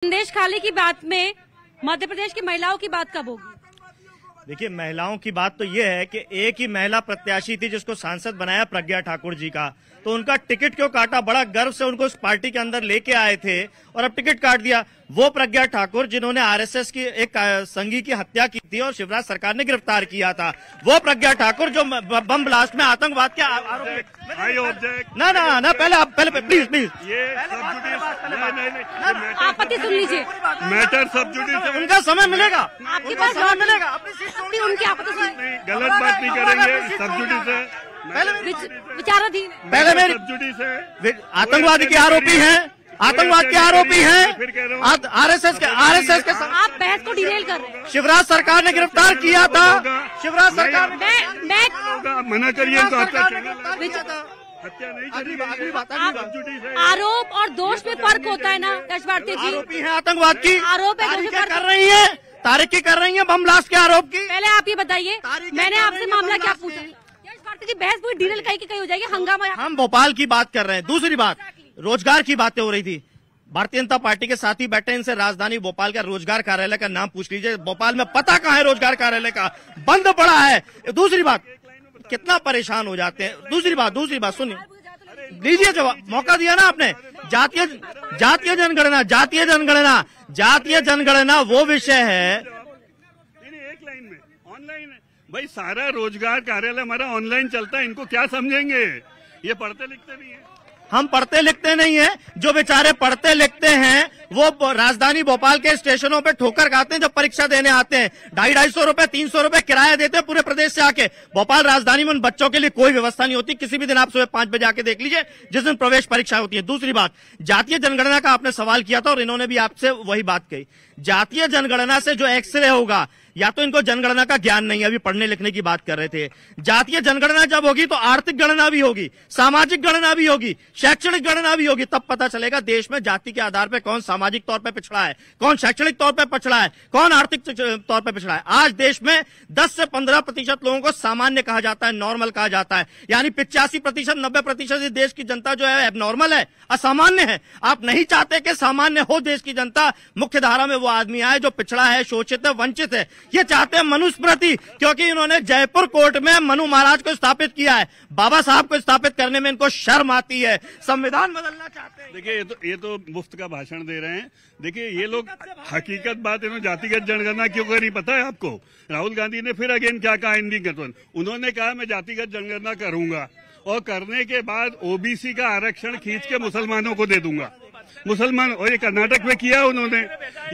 संदेश खाली की बात में मध्य प्रदेश की महिलाओं की बात कब होगी? देखिए, महिलाओं की बात तो ये है कि एक ही महिला प्रत्याशी थी जिसको सांसद बनाया, प्रज्ञा ठाकुर जी का, तो उनका टिकट क्यों काटा? बड़ा गर्व से उनको उस पार्टी के अंदर लेके आए थे और अब टिकट काट दिया। वो प्रज्ञा ठाकुर जिन्होंने आरएसएस की एक संघी की हत्या की थी और शिवराज सरकार ने गिरफ्तार किया था, वो प्रज्ञा ठाकुर जो बम ब्लास्ट में आतंकवाद के आरोप ना पहले प्लीज ये आपत्ति सुन लीजिए। मैटर सब जुडिस, उनका समय मिलेगा, आपके उनका पास समय मिलेगा। अपनी सीट छोड़ दीजिए। उनकी आपत्ति सुन, गलत बात नहीं करेंगे। सब जुडिस है, विचाराधीन। पहले मेरी सब जुडिस है। आतंकवादी के आरोपी हैं, आतंकवाद के आरोपी हैं, आरएसएस के आप बहस को डिरेल कर रहे हैं। शिवराज सरकार ने गिरफ्तार किया था। शिवराज सरकार मैं मना करिए उनको, हत्या नहीं अगली करिए। बात सब जुडिस है। आरोप और दोष में फर्क होता है ना यश भारती जी। आरोपी हैं आतंकवाद की, आरोप है, तारीखें कर रही हैं, तारीखें कर रही हैं बम ब्लास्ट के आरोप की। पहले आप ये बताइए, मैंने आपसे मामला क्या पूछा? यश भारती जी बहस पूरी डिरेल कहीं हो जाएगी, हंगामा। हम भोपाल की बात कर रहे हैं। दूसरी बात, रोजगार की बातें हो रही थी। भारतीय जनता पार्टी के साथी बैठे, इनसे राजधानी भोपाल का रोजगार कार्यालय का नाम पूछ लीजिए। भोपाल में पता कहाँ है रोजगार कार्यालय का? बंद पड़ा है। दूसरी बात, कितना परेशान हो जाते हैं। दूसरी बात सुनिए, लीजिए जवाब, मौका दिया ना आपने। जातीय जनगणना वो विषय है। एक लाइन में ऑनलाइन भाई, सारा रोजगार कार्यालय हमारा ऑनलाइन चलता है। इनको क्या समझेंगे? ये पढ़ते लिखते नहीं है। हम पढ़ते लिखते नहीं है। जो बेचारे पढ़ते लिखते हैं वो राजधानी भोपाल के स्टेशनों पे ठोकर खाते हैं जब परीक्षा देने आते हैं। 250 रुपए 300 रुपए किराया देते हैं पूरे प्रदेश से आके। भोपाल राजधानी में उन बच्चों के लिए कोई व्यवस्था नहीं होती। किसी भी दिन आप सुबह 5 बजे आके देख लीजिए, जिस दिन प्रवेश परीक्षा होती है। दूसरी बात, जातीय जनगणना का आपने सवाल किया था और इन्होंने भी आपसे वही बात कही। जातीय जनगणना से जो एक्सरे होगा, या तो इनको जनगणना का ज्ञान नहीं है, अभी पढ़ने लिखने की बात कर रहे थे। जातीय जनगणना जब होगी तो आर्थिक गणना भी होगी, सामाजिक गणना भी होगी, शैक्षणिक गणना भी होगी। तब पता चलेगा देश में जाति के आधार पर कौन सामाजिक तौर पर पिछड़ा है, कौन शैक्षणिक तौर पर पिछड़ा है, कौन आर्थिक तौर पर पिछड़ा है। आज देश में 10 से 15% लोगों को सामान्य कहा जाता है, नॉर्मल कहा जाता है। यानी 85%, 90% देश की जनता जो है एबनॉर्मल है, असामान्य है। आप नहीं चाहते कि सामान्य हो देश की जनता। मुख्य धारा में वो आदमी आए जो पिछड़ा है, शोषित है, वंचित है। ये चाहते हैं मनुस्मृति, क्योंकि इन्होंने जयपुर कोर्ट में मनु महाराज को स्थापित किया है। बाबा साहब को स्थापित करने में इनको शर्म आती है। संविधान बदलना चाहते हैं। देखिए, ये तो मुफ्त का भाषण दे रहे हैं। देखिए, ये लोग हकीकत बात, इन्होंने जातिगत जनगणना क्यों करी पता है आपको? राहुल गांधी ने फिर अगेन क्या कहा हिंदी गठबंधन, उन्होंने कहा मैं जातिगत जनगणना करूंगा और करने के बाद ओबीसी का आरक्षण खींच के मुसलमानों को दे दूंगा। मुसलमान, और ये कर्नाटक में किया उन्होंने।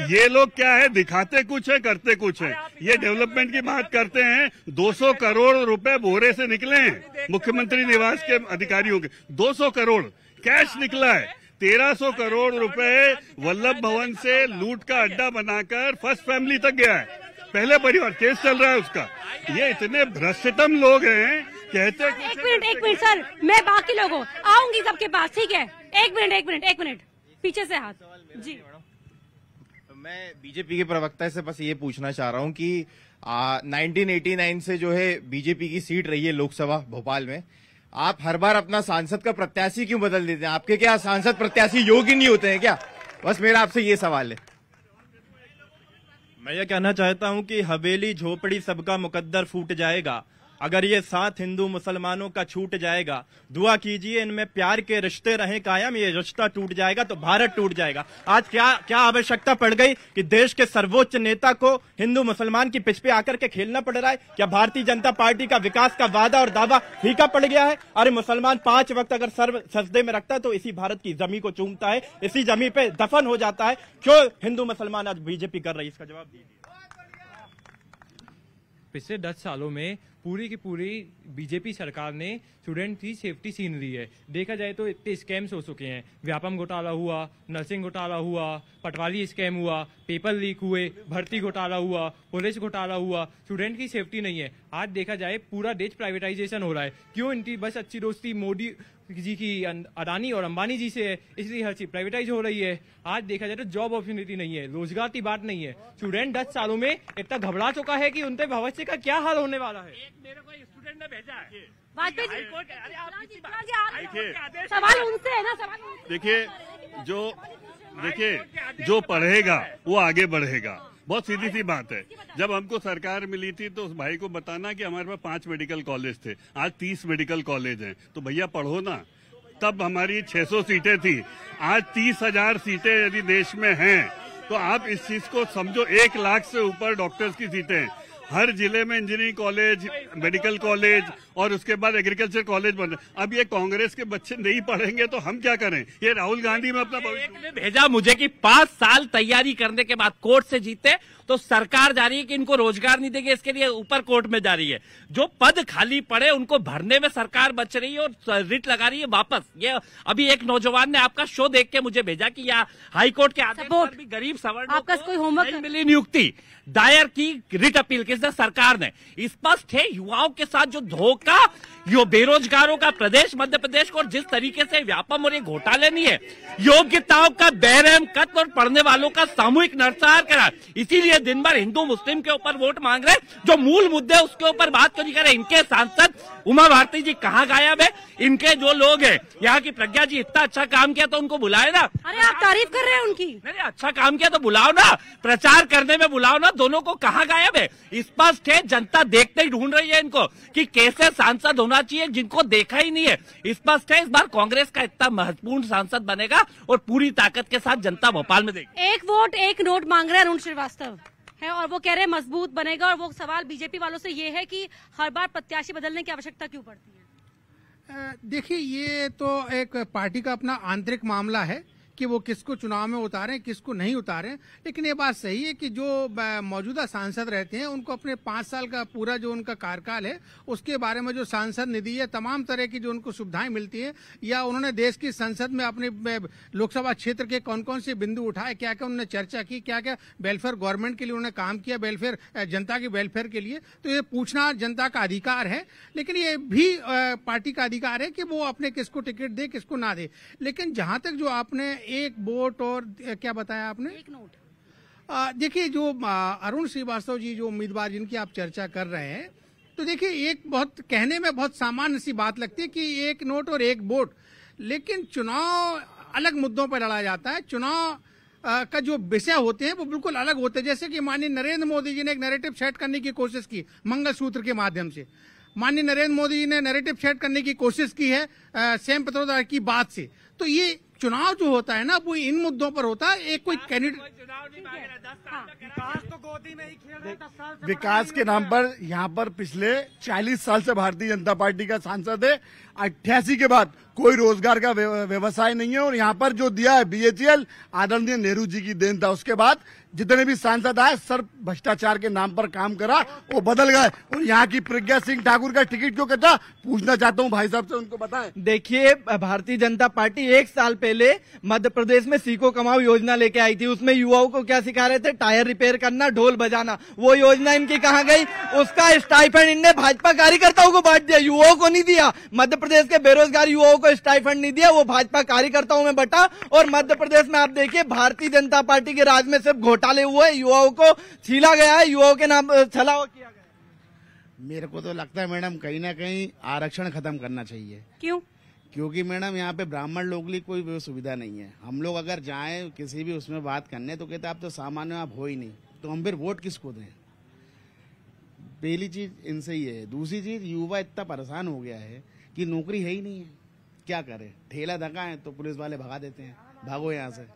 ये लोग क्या है, दिखाते कुछ है, करते कुछ है। ये डेवलपमेंट की बात करते हैं। 200 करोड़ रुपए बोरे से निकले हैं मुख्यमंत्री निवास के अधिकारियों के। 200 करोड़ कैश निकला है। 1300 करोड़ रुपए वल्लभ भवन से लूट का अड्डा बनाकर फर्स्ट फैमिली तक गया है। पहले परिवार केस चल रहा है उसका। ये इतने भ्रष्टतम लोग हैं, कहते हैं। एक मिनट सर, मैं बाकी लोगों आऊंगी सबके पास, ठीक है? एक मिनट पीछे से हाथ जी। मैं बीजेपी के प्रवक्ता से बस ये पूछना चाह रहा हूं कि 1989 से जो है बीजेपी की सीट रही है लोकसभा भोपाल में, आप हर बार अपना सांसद का प्रत्याशी क्यों बदल देते हैं? आपके क्या सांसद प्रत्याशी योग्य नहीं होते हैं क्या? बस मेरा आपसे ये सवाल है। मैं ये कहना चाहता हूं कि हवेली झोपड़ी सबका मुकद्दर फूट जाएगा अगर ये साथ हिंदू मुसलमानों का छूट जाएगा। दुआ कीजिए इनमें प्यार के रिश्ते रहें कायम, ये रिश्ता टूट जाएगा तो भारत टूट जाएगा। आज क्या आवश्यकता पड़ गई कि देश के सर्वोच्च नेता को हिंदू मुसलमान की पिच पे आकर के खेलना पड़ रहा है? क्या भारतीय जनता पार्टी का विकास का वादा और दावा फीका पड़ गया है? अरे मुसलमान 5 वक्त अगर सर्व सजदे में रखता है तो इसी भारत की जमीन को चूमता है, इसी जमीन पे दफन हो जाता है। क्यों हिंदू मुसलमान आज बीजेपी कर रही है? इसका जवाब दीजिए। पिछले 10 सालों में पूरी की पूरी बीजेपी सरकार ने स्टूडेंट की सेफ्टी छीन ली है। देखा जाए तो इतने स्कैम्स हो चुके हैं। व्यापम घोटाला हुआ, नर्सिंग घोटाला हुआ, पटवारी स्कैम हुआ, पेपर लीक हुए, भर्ती घोटाला हुआ, पुलिस घोटाला हुआ। स्टूडेंट की सेफ्टी नहीं है। आज देखा जाए पूरा देश प्राइवेटाइजेशन हो रहा है। क्यों? इनकी बस अच्छी दोस्ती मोदी जी की अडानी और अंबानी जी से है, इसलिए हर चीज प्राइवेटाइज हो रही है। आज देखा जाए तो जॉब अपॉर्चुनिटी नहीं है, रोजगार की बात नहीं है। स्टूडेंट 10 सालों में इतना घबरा चुका है कि उनके भविष्य का क्या हाल होने वाला है। मेरे को स्टूडेंट ने भेजा है सवाल उनसे है ना। सवाल देखिए, जो देखिए, जो पढ़ेगा वो आगे बढ़ेगा। बहुत सीधी सी बात है। जब हमको सरकार मिली थी तो उस भाई को बताना कि हमारे पास 5 मेडिकल कॉलेज थे, आज 30 मेडिकल कॉलेज हैं, तो भैया पढ़ो ना। तब हमारी 600 सीटें थी, आज 30,000 सीटें यदि देश में हैं, तो आप इस चीज को समझो। 1 लाख से ऊपर डॉक्टर्स की सीटें, हर जिले में इंजीनियरिंग कॉलेज, मेडिकल कॉलेज और उसके बाद एग्रीकल्चर कॉलेज बन रहे। अब ये कांग्रेस के बच्चे नहीं पढ़ेंगे तो हम क्या करें? ये राहुल गांधी में अपना भविष्य भेजा मुझे कि 5 साल तैयारी करने के बाद कोर्ट से जीते तो सरकार जा रही है कि इनको रोजगार नहीं देंगे, इसके लिए ऊपर कोर्ट में जा रही है। जो पद खाली पड़े उनको भरने में सरकार बच रही है और रिट लगा रही है वापस। ये अभी एक नौजवान ने आपका शो देख के मुझे भेजा कि यहाँ हाईकोर्ट के आदेश पर भी गरीब सवर्णों आपका कोई होमवर्क नहीं मिली नियुक्ति, दायर की रिट अपील किसने? सरकार ने। स्पष्ट है युवाओं के साथ जो धोखा, यो बेरोजगारों का प्रदेश मध्य प्रदेश को जिस तरीके से व्यापम और ये घोटाले नहीं है, योग्यताओं का बेरहम कत्ल और पढ़ने वालों का सामूहिक नरसंहार करा। इसीलिए दिन भर हिंदू मुस्लिम के ऊपर वोट मांग रहे, जो मूल मुद्दे उसके ऊपर बात क्यों नहीं कर रहे? इनके सांसद उमा भारती जी कहाँ गायब है? इनके जो लोग हैं, यहाँ की प्रज्ञा जी इतना अच्छा काम किया तो उनको बुलाए ना। अरे आप तारीफ कर रहे हैं उनकी। नहीं, अच्छा काम किया तो बुलाओ ना, प्रचार करने में बुलाओ ना। दोनों को कहाँ गायब है? स्पष्ट है, जनता देखते ही ढूंढ रही है इनको कि कैसे सांसद होना चाहिए, जिनको देखा ही नहीं है। स्पष्ट है, इस बार कांग्रेस का इतना महत्वपूर्ण सांसद बनेगा और पूरी ताकत के साथ जनता भोपाल में देगी। 1 वोट 1 नोट मांग रहे हैं अरुण श्रीवास्तव है और वो कह रहे हैं मजबूत बनेगा। और वो सवाल बीजेपी वालों से ये है कि हर बार प्रत्याशी बदलने की आवश्यकता क्यों पड़ती है? देखिए, ये तो एक पार्टी का अपना आंतरिक मामला है कि वो किसको चुनाव में उतारें, किसको नहीं उतारें। लेकिन ये बात सही है कि जो मौजूदा सांसद रहते हैं उनको अपने 5 साल का पूरा जो उनका कार्यकाल है उसके बारे में जो सांसद निधि है, तमाम तरह की जो उनको सुविधाएं मिलती है, या उन्होंने देश की संसद में अपने लोकसभा क्षेत्र के कौन कौन से बिंदु उठाए, क्या क्या उन्होंने चर्चा की, क्या क्या वेलफेयर गवर्नमेंट के लिए उन्होंने काम किया, वेलफेयर जनता के वेलफेयर के लिए, तो ये पूछना जनता का अधिकार है। लेकिन ये भी पार्टी का अधिकार है कि वो अपने किसको टिकट दे, किसको ना दे। लेकिन जहां तक जो आपने 1 वोट और क्या बताया आपने? 1 नोट। देखिए, जो अरुण श्रीवास्तव जी जो उम्मीदवार जिनकी आप चर्चा कर रहे हैं, तो देखिए एक बहुत कहने में बहुत सामान्य सी बात लगती है कि 1 नोट और 1 वोट, लेकिन चुनाव अलग मुद्दों पर लड़ा जाता है। चुनाव का जो विषय होते हैं वो बिल्कुल अलग होते हैं। जैसे कि माननीय नरेंद्र मोदी जी ने एक नैरेटिव सेट करने की कोशिश की मंगलसूत्र के माध्यम से। माननीय नरेंद्र मोदी जी ने नैरेटिव सेट करने की कोशिश की है सेम पित्रोदा की बात से। तो ये चुनाव जो होता है ना, वो इन मुद्दों पर होता है। एक कोई कैंडिडेट विकास के नाम पर यहाँ पर पिछले 40 साल से भारतीय जनता पार्टी का सांसद है। 88 के बाद कोई रोजगार का व्यवसाय नहीं है और यहाँ पर जो दिया है BHEL आदरणीय नेहरू जी की देन था। उसके बाद जितने भी सांसद आए सर भ्रष्टाचार के नाम पर काम करा, वो बदल गए। और यहाँ की प्रज्ञा सिंह ठाकुर का टिकट क्यों कटा, पूछना चाहता हूँ भाई साहब से, उनको बताएं। देखिए, भारतीय जनता पार्टी 1 साल पहले मध्य प्रदेश में सीखो कमाओ योजना लेके आई थी। उसमें युवाओं को क्या सिखा रहे थे? टायर रिपेयर करना, ढोल बजाना। वो योजना इनकी कहाँ गई? उसका स्टाइफंड इनने भाजपा कार्यकर्ताओं को बांट दिया, युवाओं को नहीं दिया। मध्य प्रदेश के बेरोजगार युवाओं को स्टाइफंड नहीं दिया, वो भाजपा कार्यकर्ताओं में बटा। और मध्य प्रदेश में आप देखिए, भारतीय जनता पार्टी के राज में सिर्फ घोटाले हुए, युवाओं को छीला गया है, युवाओं के नाम छलावा किया गया है। मेरे को तो लगता है मैडम कहीं ना कहीं आरक्षण खत्म करना चाहिए। क्यों? क्योंकि मैडम यहाँ पे ब्राह्मण लोग लिए कोई सुविधा नहीं है। हम लोग अगर जाएं किसी भी उसमें बात करने तो कहते आप तो सामान्य आप हो ही नहीं, तो हम फिर वोट किसको दें? पहली चीज इनसे ही है। दूसरी चीज, युवा इतना परेशान हो गया है कि नौकरी है ही नहीं है, क्या करे? ठेला धक्का है तो पुलिस वाले भगा देते हैं, भागो यहाँ से।